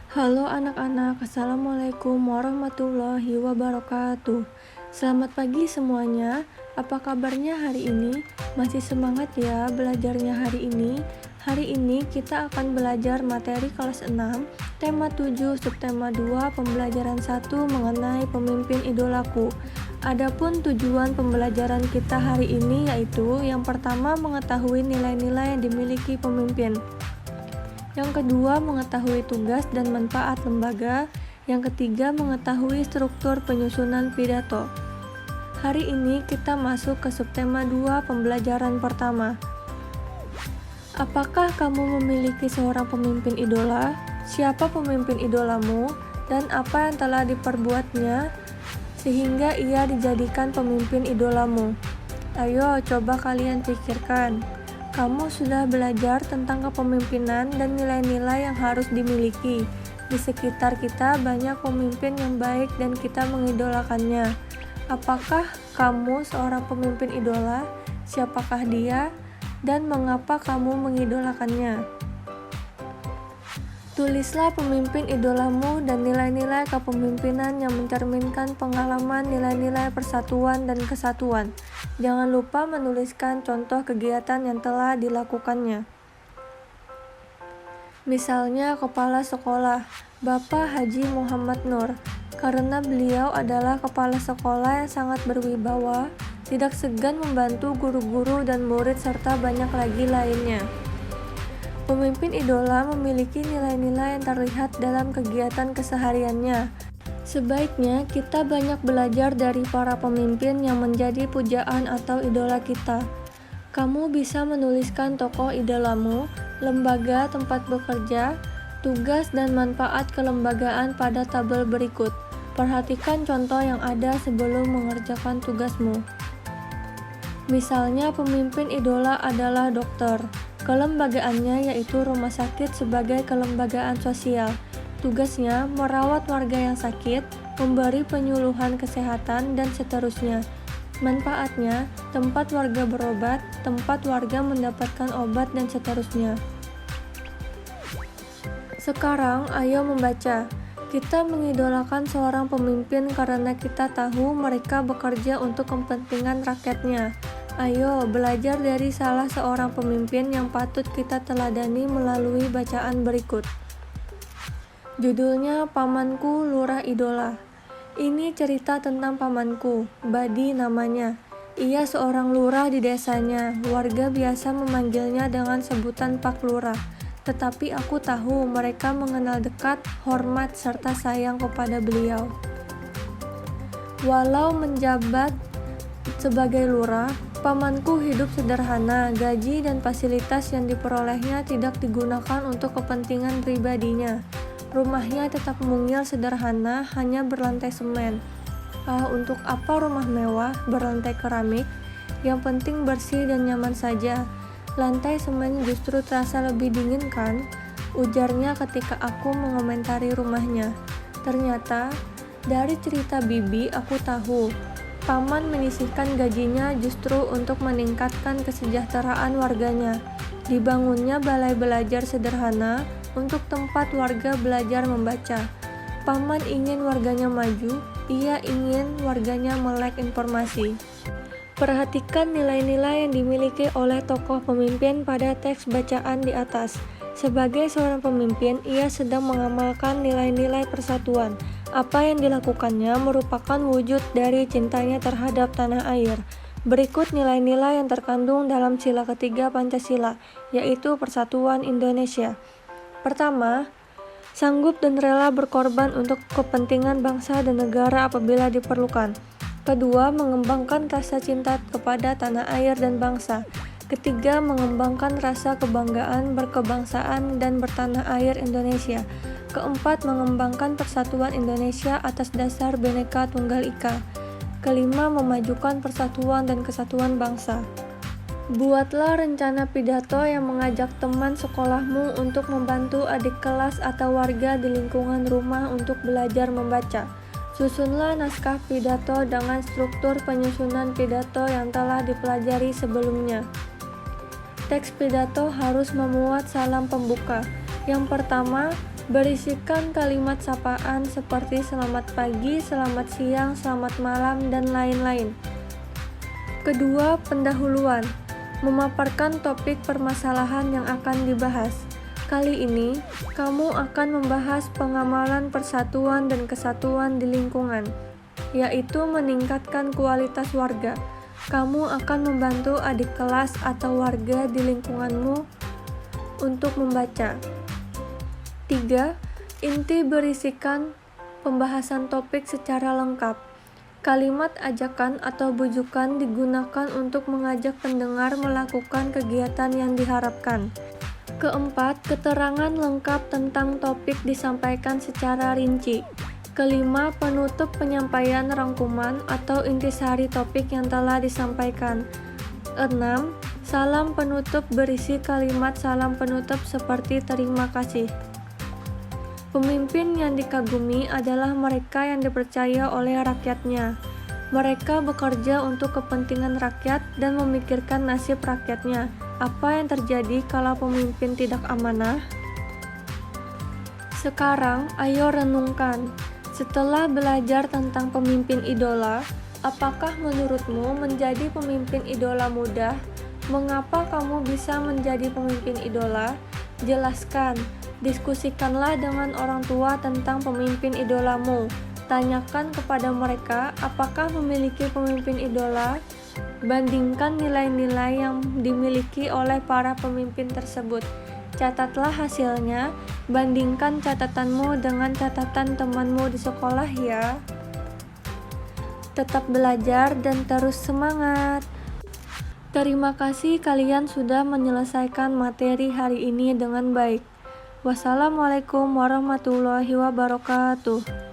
Halo anak-anak, Assalamualaikum warahmatullahi wabarakatuh. Selamat pagi semuanya, apa kabarnya hari ini? Masih semangat ya belajarnya hari ini? Hari ini kita akan belajar materi kelas 6, tema 7, subtema 2, pembelajaran 1 mengenai pemimpin idolaku. Adapun tujuan pembelajaran kita hari ini yaitu yang pertama mengetahui nilai-nilai yang dimiliki pemimpin. Yang kedua, mengetahui tugas dan manfaat lembaga. Yang ketiga, mengetahui struktur penyusunan pidato. Hari ini kita masuk ke subtema 2 pembelajaran pertama. Apakah kamu memiliki seorang pemimpin idola? Siapa pemimpin idolamu? Dan apa yang telah diperbuatnya sehingga ia dijadikan pemimpin idolamu? Ayo, coba kalian pikirkan. Kamu sudah belajar tentang kepemimpinan dan nilai-nilai yang harus dimiliki. Di sekitar kita banyak pemimpin yang baik dan kita mengidolakannya. Apakah kamu seorang pemimpin idola? Siapakah dia? Dan mengapa kamu mengidolakannya? Tulislah pemimpin idolamu dan nilai-nilai kepemimpinan yang mencerminkan pengalaman nilai-nilai persatuan dan kesatuan. Jangan lupa menuliskan contoh kegiatan yang telah dilakukannya. Misalnya kepala sekolah, Bapak Haji Muhammad Nur. Karena beliau adalah kepala sekolah yang sangat berwibawa, tidak segan membantu guru-guru dan murid serta banyak lagi lainnya. Pemimpin idola memiliki nilai-nilai yang terlihat dalam kegiatan kesehariannya. Sebaiknya kita banyak belajar dari para pemimpin yang menjadi pujaan atau idola kita. Kamu bisa menuliskan tokoh idolamu, lembaga tempat bekerja, tugas dan manfaat kelembagaan pada tabel berikut. Perhatikan contoh yang ada sebelum mengerjakan tugasmu. Misalnya pemimpin idola adalah dokter. Kelembagaannya yaitu rumah sakit sebagai kelembagaan sosial. Tugasnya merawat warga yang sakit, memberi penyuluhan kesehatan, dan seterusnya. Manfaatnya, tempat warga berobat, tempat warga mendapatkan obat, dan seterusnya. Sekarang, ayo membaca. Kita mengidolakan seorang pemimpin karena kita tahu mereka bekerja untuk kepentingan rakyatnya. Ayo belajar dari salah seorang pemimpin yang patut kita teladani melalui bacaan berikut. Judulnya Pamanku Lurah Idola. Ini cerita tentang pamanku, Badi namanya. Ia seorang lurah di desanya. Warga biasa memanggilnya dengan sebutan Pak Lurah. Tetapi aku tahu mereka mengenal dekat, hormat, serta sayang kepada beliau. Walau menjabat sebagai lurah, pamanku hidup sederhana. Gaji dan fasilitas yang diperolehnya tidak digunakan untuk kepentingan pribadinya. Rumahnya tetap mungil sederhana, hanya berlantai semen. Untuk apa rumah mewah berlantai keramik? Yang penting bersih dan nyaman saja. Lantai semen justru terasa lebih dingin kan? Ujarnya ketika aku mengomentari rumahnya. Ternyata, dari cerita Bibi aku tahu paman menyisihkan gajinya justru untuk meningkatkan kesejahteraan warganya. Dibangunnya balai belajar sederhana untuk tempat warga belajar membaca. Paman ingin warganya maju, ia ingin warganya melek informasi. Perhatikan nilai-nilai yang dimiliki oleh tokoh pemimpin pada teks bacaan di atas. Sebagai seorang pemimpin, ia sedang mengamalkan nilai-nilai persatuan. Apa yang dilakukannya merupakan wujud dari cintanya terhadap tanah air. Berikut nilai-nilai yang terkandung dalam sila ketiga Pancasila, yaitu Persatuan Indonesia. Pertama, sanggup dan rela berkorban untuk kepentingan bangsa dan negara apabila diperlukan. Kedua, mengembangkan rasa cinta kepada tanah air dan bangsa. Ketiga, mengembangkan rasa kebanggaan berkebangsaan dan bertanah air Indonesia. Keempat, mengembangkan persatuan Indonesia atas dasar Bhinneka Tunggal Ika. Kelima, memajukan persatuan dan kesatuan bangsa. Buatlah rencana pidato yang mengajak teman sekolahmu untuk membantu adik kelas atau warga di lingkungan rumah untuk belajar membaca. Susunlah naskah pidato dengan struktur penyusunan pidato yang telah dipelajari sebelumnya. Teks pidato harus memuat salam pembuka. Yang pertama, Berisikan kalimat sapaan seperti selamat pagi, selamat siang, selamat malam, dan lain-lain. Kedua, pendahuluan. Memaparkan topik permasalahan yang akan dibahas. Kali ini, kamu akan membahas pengamalan persatuan dan kesatuan di lingkungan, yaitu meningkatkan kualitas warga. Kamu akan membantu adik kelas atau warga di lingkunganmu untuk membaca. 3. Inti berisikan pembahasan topik secara lengkap. Kalimat ajakan atau bujukan digunakan untuk mengajak pendengar melakukan kegiatan yang diharapkan. Keempat, keterangan lengkap tentang topik disampaikan secara rinci. Kelima, penutup penyampaian rangkuman atau intisari topik yang telah disampaikan. 6. Salam penutup berisi kalimat salam penutup seperti terima kasih. Pemimpin yang dikagumi adalah mereka yang dipercaya oleh rakyatnya. Mereka bekerja untuk kepentingan rakyat dan memikirkan nasib rakyatnya. Apa yang terjadi kalau pemimpin tidak amanah? Sekarang, ayo renungkan. Setelah belajar tentang pemimpin idola, apakah menurutmu menjadi pemimpin idola mudah? Mengapa kamu bisa menjadi pemimpin idola? Jelaskan, diskusikanlah dengan orang tua tentang pemimpin idolamu. Tanyakan kepada mereka apakah memiliki pemimpin idola. Bandingkan nilai-nilai yang dimiliki oleh para pemimpin tersebut. Catatlah hasilnya, bandingkan catatanmu dengan catatan temanmu di sekolah ya. Tetap belajar dan terus semangat. Terima kasih kalian sudah menyelesaikan materi hari ini dengan baik. Wassalamualaikum warahmatullahi wabarakatuh.